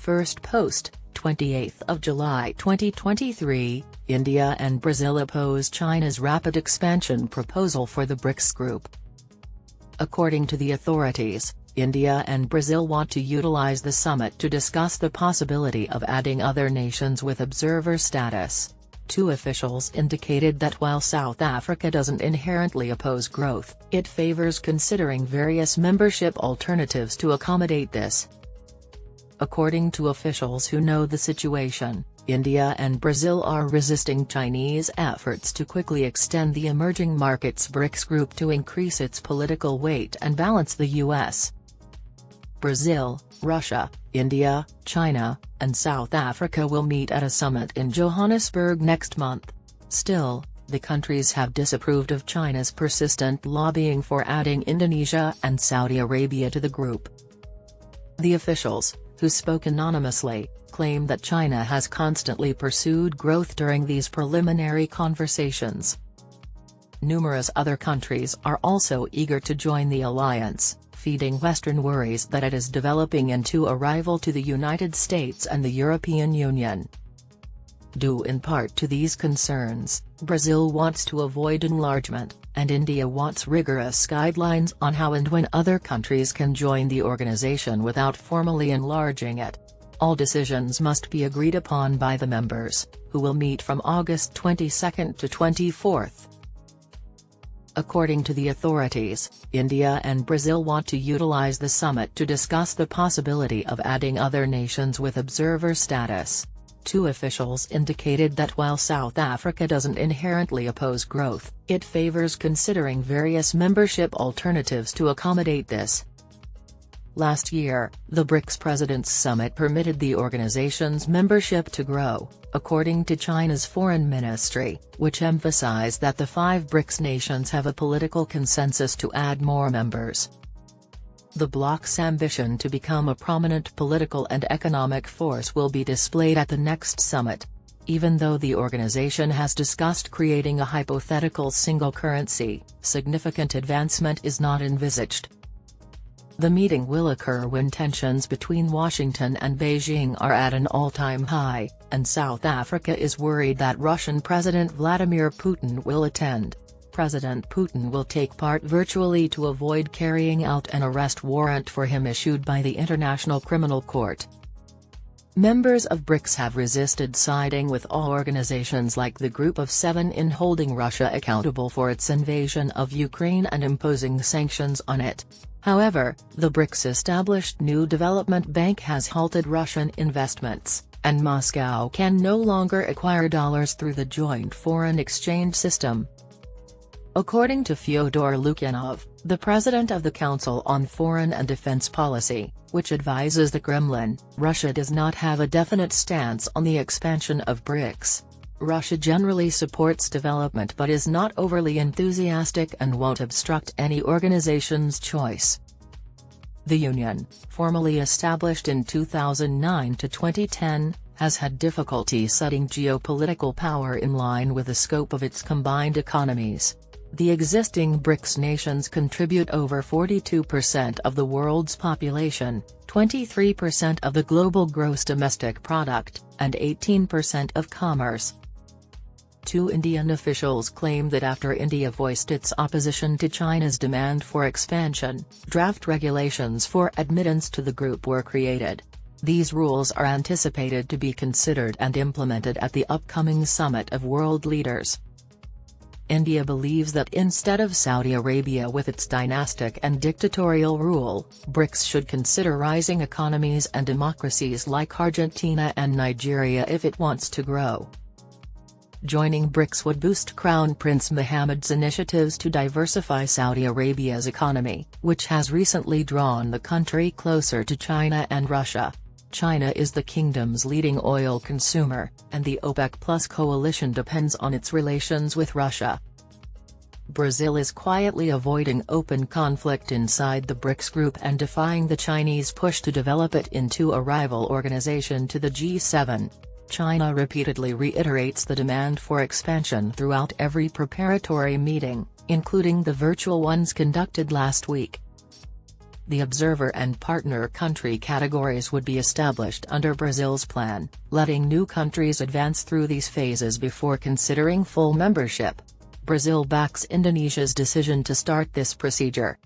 First post, 28th of July 2023, India and Brazil oppose China's rapid expansion proposal for the BRICS group. According to the authorities, India and Brazil want to utilize the summit to discuss the possibility of adding other nations with observer status. Two officials indicated that while South Africa doesn't inherently oppose growth, it favors considering various membership alternatives to accommodate this. According to officials who know the situation, India and Brazil are resisting Chinese efforts to quickly extend the emerging markets BRICS group to increase its political weight and balance the US. Brazil, Russia, India, China, and South Africa will meet at a summit in Johannesburg next month. Still, the countries have disapproved of China's persistent lobbying for adding Indonesia and Saudi Arabia to the group. The officials, who spoke anonymously, claim that China has constantly pursued growth during these preliminary conversations. Numerous other countries are also eager to join the alliance, feeding Western worries that it is developing into a rival to the United States and the European Union. Due in part to these concerns, Brazil wants to avoid enlargement, and India wants rigorous guidelines on how and when other countries can join the organization without formally enlarging it. All decisions must be agreed upon by the members, who will meet from August 22 to 24. According to the authorities, India and Brazil want to utilize the summit to discuss the possibility of adding other nations with observer status. Two officials indicated that while South Africa doesn't inherently oppose growth, it favors considering various membership alternatives to accommodate this. Last year, the BRICS Presidents' Summit permitted the organization's membership to grow, according to China's foreign ministry, which emphasized that the 5 BRICS nations have a political consensus to add more members. The bloc's ambition to become a prominent political and economic force will be displayed at the next summit. Even though the organization has discussed creating a hypothetical single currency, significant advancement is not envisaged. The meeting will occur when tensions between Washington and Beijing are at an all-time high, and South Africa is worried that Russian President Vladimir Putin will attend. President Putin will take part virtually to avoid carrying out an arrest warrant for him issued by the International Criminal Court. Members of BRICS have resisted siding with all organizations like the Group of Seven in holding Russia accountable for its invasion of Ukraine and imposing sanctions on it. However, the BRICS-established New Development Bank has halted Russian investments, and Moscow can no longer acquire dollars through the joint foreign exchange system. According to Fyodor Lukyanov, the president of the Council on Foreign and Defense Policy, which advises the Kremlin, Russia does not have a definite stance on the expansion of BRICS. Russia generally supports development but is not overly enthusiastic and won't obstruct any organization's choice. The Union, formally established in 2009 to 2010, has had difficulty setting geopolitical power in line with the scope of its combined economies. The existing BRICS nations contribute over 42% of the world's population, 23% of the global gross domestic product, and 18% of commerce. Two Indian officials claim that after India voiced its opposition to China's demand for expansion, draft regulations for admittance to the group were created. These rules are anticipated to be considered and implemented at the upcoming summit of world leaders. India believes that instead of Saudi Arabia with its dynastic and dictatorial rule, BRICS should consider rising economies and democracies like Argentina and Nigeria if it wants to grow. Joining BRICS would boost Crown Prince Mohammed's initiatives to diversify Saudi Arabia's economy, which has recently drawn the country closer to China and Russia. China is the kingdom's leading oil consumer, and the OPEC+ coalition depends on its relations with Russia. Brazil is quietly avoiding open conflict inside the BRICS group and defying the Chinese push to develop it into a rival organization to the G7. China repeatedly reiterates the demand for expansion throughout every preparatory meeting, including the virtual ones conducted last week. The observer and partner country categories would be established under Brazil's plan, letting new countries advance through these phases before considering full membership. Brazil backs Indonesia's decision to start this procedure.